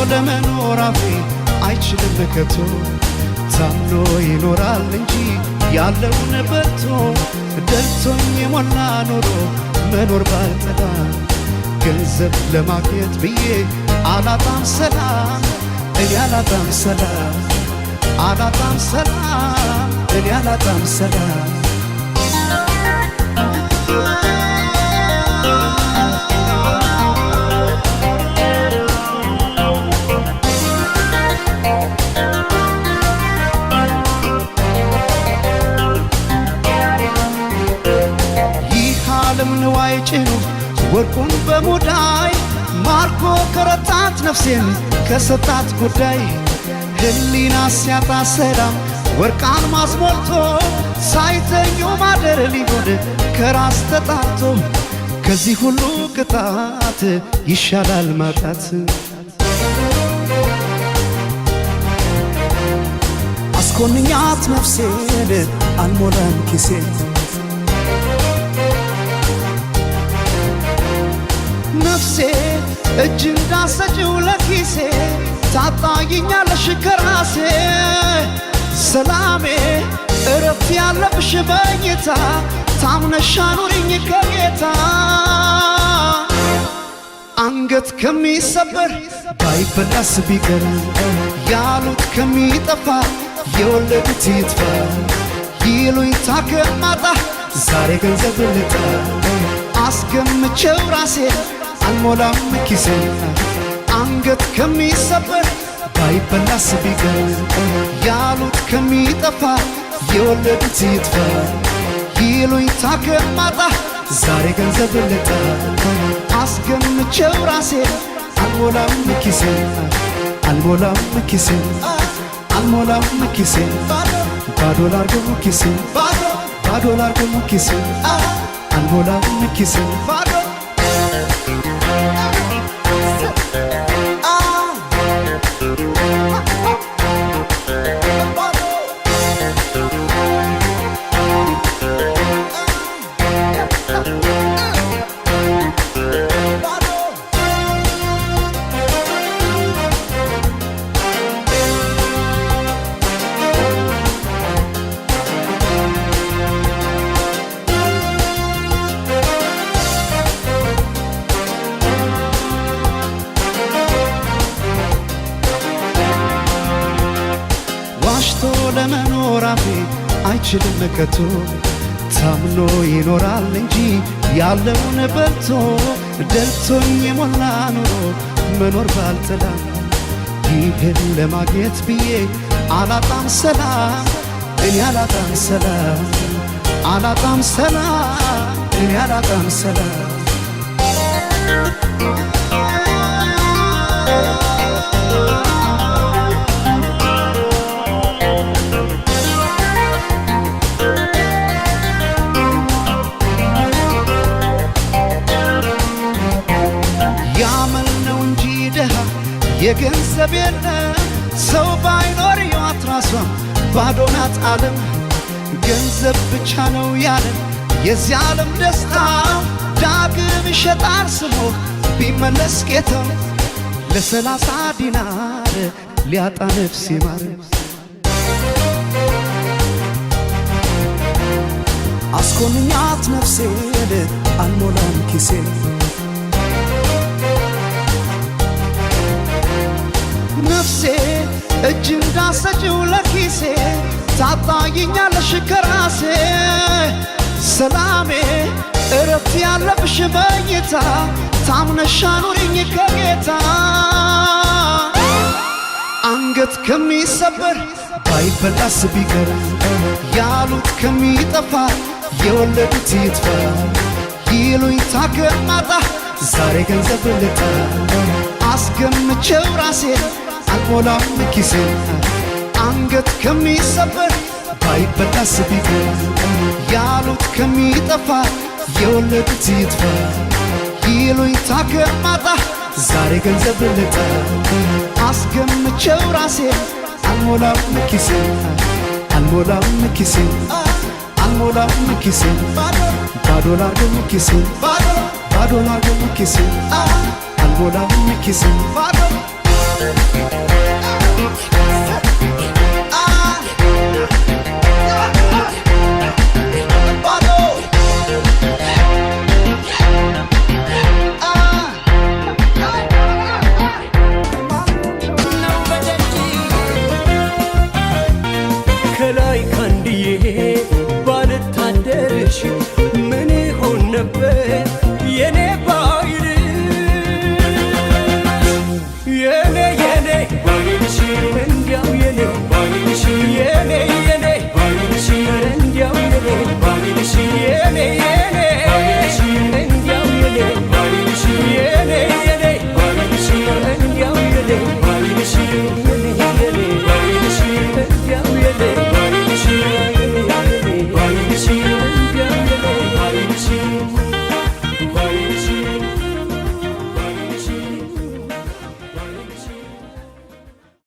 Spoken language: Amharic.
ለመኖር አፌ አይችልም ከቶ ታምኖ ይኖራል እንጂ ያለውን በልቶ ደልቶኝ የሞላ ኖሮ መኖር ባልጠላ ገንዘብ ለማግኘት ብዬ አላጣም ሰላም እኔ አላጣም ሰላም አላጣም ሰላም እኔ አላጣም ሰላም ንዋይ ጭኑ ወርቁን በሙዳይ ማርኮ ከረታት ነፍሴን ከሰጣት ጉዳይ ህሊና ሲያጣ ሰላም ወርቃን ማስሞልቶ ሳይተኙ ማደር ሊሆን ከራስ ተጣቶ ከዚህ ሁሉ ቅጣት ይሻላል ማጣት አስኮንኛት ነፍሴን አልሞላም ኪሴን ነፍሴ እጅ እንዳሰጭው ለኪሴ ታጣይኛለሽ ከራሴ ሰላሜ እረፍት ያለብሽ በኝታ ታምነሽ አኑሪኝ ከጌታ አንገት ከሚሰበር ባይበላስ ቢቀር ያሉት ከሚጠፋ የወለዱት ይጥፋ ይሉኝታ ከማጣ ዛሬ ገንዘብ ልጣ አስገምቼው ራሴ አልሞላም ኪሴን አንገት ከሚሰበር ባይበላስ ቢቀር ያሉት ከሚጠፋ የወለዱት ይጥፋ ይሉኝታ ከማጣ ዛሬ ገንዘብ ልጣ አስገምቼው ራሴ አልሞላም ኪሴን አልሞላም ኪሴን አልሞላም ኪሴን ባዶ ላርገው ኪሴን ባዶ ላርገው ኪሴን አልሞላም ኪሴን ለመኖር አፌ አይችልም ከቶ ታምኖ ይኖራል እንጂ ያለውን በልቶ ደልቶኝ የሞላ ኑሮ መኖር ባልጠላ ይህን ለማግኘት ብዬ አላጣም ሰላም እኔ አላጣም ሰላም አላጣም ሰላም እኔ አላጣም ሰላም የገንዘብ የለም ሰው ባይኖር ሕይወት ራሷም ባዶ ናት ዓለም ገንዘብ ብቻ ነው ያለን የዚህ ዓለም ደስታ ዳግም ይሸጣል ስሞ ቢመለስ ጌታው ለ30 ዲናር ሊያጣ ነፍስ ይማር አስኮንኛት ነፍሴን አልሞላም ኪሴን ነፍሴ እጅ እንዳሰጭው ለኪሴ ታጣይኛለሽ ከራሴ ሰላሜ እረፍት ያለብሽ በኝታ ታምነሽ አኑሪኝ ከጌታ አንገት ከሚሰበር ባይበላስ ቢቀር ያሉት ከሚጠፋ የወለዱት ይጥፋ ይሉኝታ ከማጣ ዛሬ ገንዘብ ልጣ አስገምቼው ራሴ አልሞላም ኪሴን አንገት ከሚሰበር ባይበላስ ቢቀር ያሉት ከሚጠፋ የወለዱት ይጥፋ ይሉኝታ ከማጣ ዛሬ ገንዘብ ልጣ አስገምቼው ራሴ አልሞላም ኪሴን አልሞላም ኪሴን አልሞላም ኪሴን ባዶ ላርገው ኪሴን ባዶ ላርገው ኪሴን አልሞላም ኪሴን